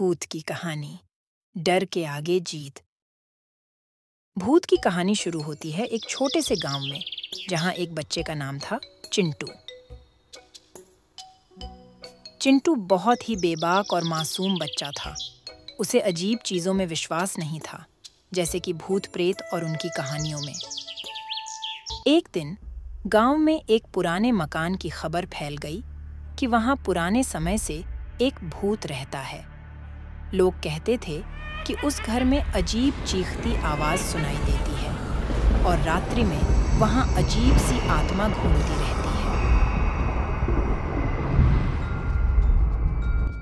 भूत की कहानी, डर के आगे जीत। भूत की कहानी शुरू होती है एक छोटे से गांव में, जहां एक बच्चे का नाम था चिंटू। चिंटू बहुत ही बेबाक और मासूम बच्चा था। उसे अजीब चीजों में विश्वास नहीं था, जैसे कि भूत प्रेत और उनकी कहानियों में। एक दिन गांव में एक पुराने मकान की खबर फैल गई कि वहां पुराने समय से एक भूत रहता है। लोग कहते थे कि उस घर में अजीब चीखती आवाज सुनाई देती है और रात्रि में वहां अजीब सी आत्मा घूमती रहती है।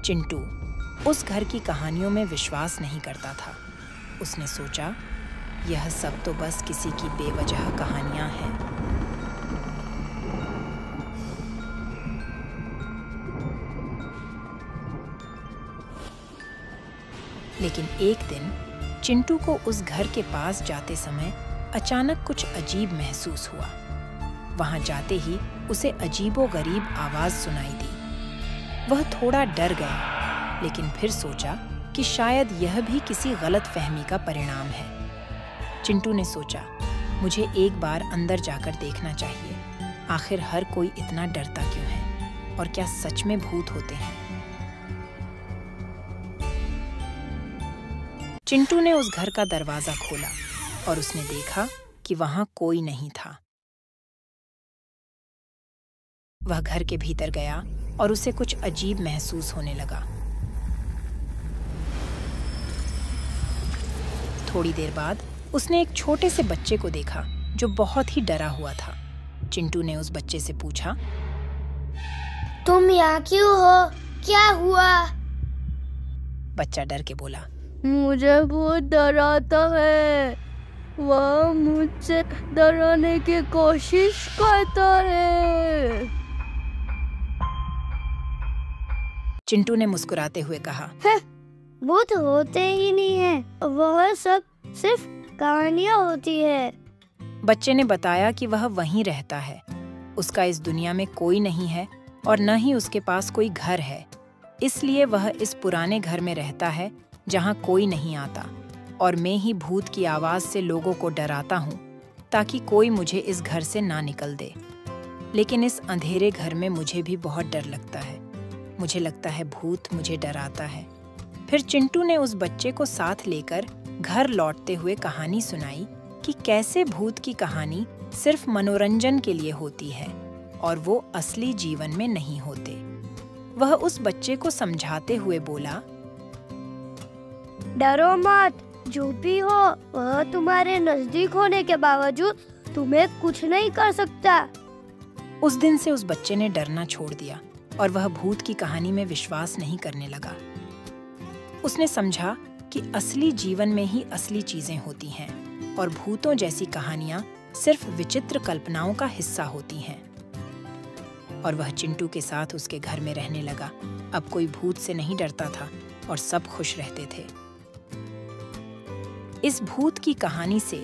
चिंटू उस घर की कहानियों में विश्वास नहीं करता था। उसने सोचा, यह सब तो बस किसी की बेवजह कहानियां हैं। लेकिन एक दिन चिंटू को उस घर के पास जाते समय अचानक कुछ अजीब महसूस हुआ। वहां जाते ही उसे अजीबोगरीब आवाज सुनाई दी। वह थोड़ा डर गया, लेकिन फिर सोचा कि शायद यह भी किसी गलतफहमी का परिणाम है। चिंटू ने सोचा, मुझे एक बार अंदर जाकर देखना चाहिए। आखिर हर कोई इतना डरता क्यों है, और क्या सच में भूत होते हैं? चिंटू ने उस घर का दरवाजा खोला और उसने देखा कि वहां कोई नहीं था। वह घर के भीतर गया और उसे कुछ अजीब महसूस होने लगा। थोड़ी देर बाद उसने एक छोटे से बच्चे को देखा जो बहुत ही डरा हुआ था। चिंटू ने उस बच्चे से पूछा, तुम यहाँ क्यों हो? क्या हुआ? बच्चा डर के बोला, मुझे बहुत डराता है। वह मुझसे डराने की कोशिश करता है। चिंटू ने मुस्कुराते हुए कहा, भूत होते ही नहीं है, वह सब सिर्फ कहानियाँ होती है। बच्चे ने बताया कि वह वहीं रहता है। उसका इस दुनिया में कोई नहीं है और न ही उसके पास कोई घर है। इसलिए वह इस पुराने घर में रहता है जहां कोई नहीं आता, और मैं ही भूत की आवाज से लोगों को डराता हूं ताकि कोई मुझे इस घर से ना निकल दे। लेकिन इस अंधेरे घर में मुझे भी बहुत डर लगता है। मुझे लगता है भूत मुझे डराता है। फिर चिंटू ने उस बच्चे को साथ लेकर घर लौटते हुए कहानी सुनाई कि कैसे भूत की कहानी सिर्फ मनोरंजन के लिए होती है और वो असली जीवन में नहीं होते। वह उस बच्चे को समझाते हुए बोला, डरो मत, जो भी हो वह तुम्हारे नजदीक होने के बावजूद तुम्हें कुछ नहीं कर सकता। उस दिन से उस बच्चे ने डरना छोड़ दिया और वह भूत की कहानी में विश्वास नहीं करने लगा। उसने समझा कि असली जीवन में ही असली चीजें होती हैं और भूतों जैसी कहानियां सिर्फ विचित्र कल्पनाओं का हिस्सा होती हैं। और वह चिंटू के साथ उसके घर में रहने लगा। अब कोई भूत से नहीं डरता था और सब खुश रहते थे। इस भूत की कहानी से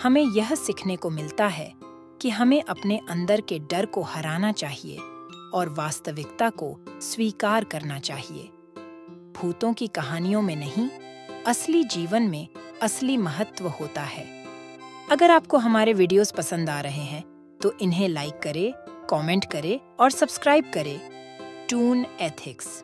हमें यह सीखने को मिलता है कि हमें अपने अंदर के डर को हराना चाहिए और वास्तविकता को स्वीकार करना चाहिए। भूतों की कहानियों में नहीं, असली जीवन में असली महत्व होता है। अगर आपको हमारे वीडियोस पसंद आ रहे हैं तो इन्हें लाइक करें, कमेंट करें और सब्सक्राइब करें। Toon ethics.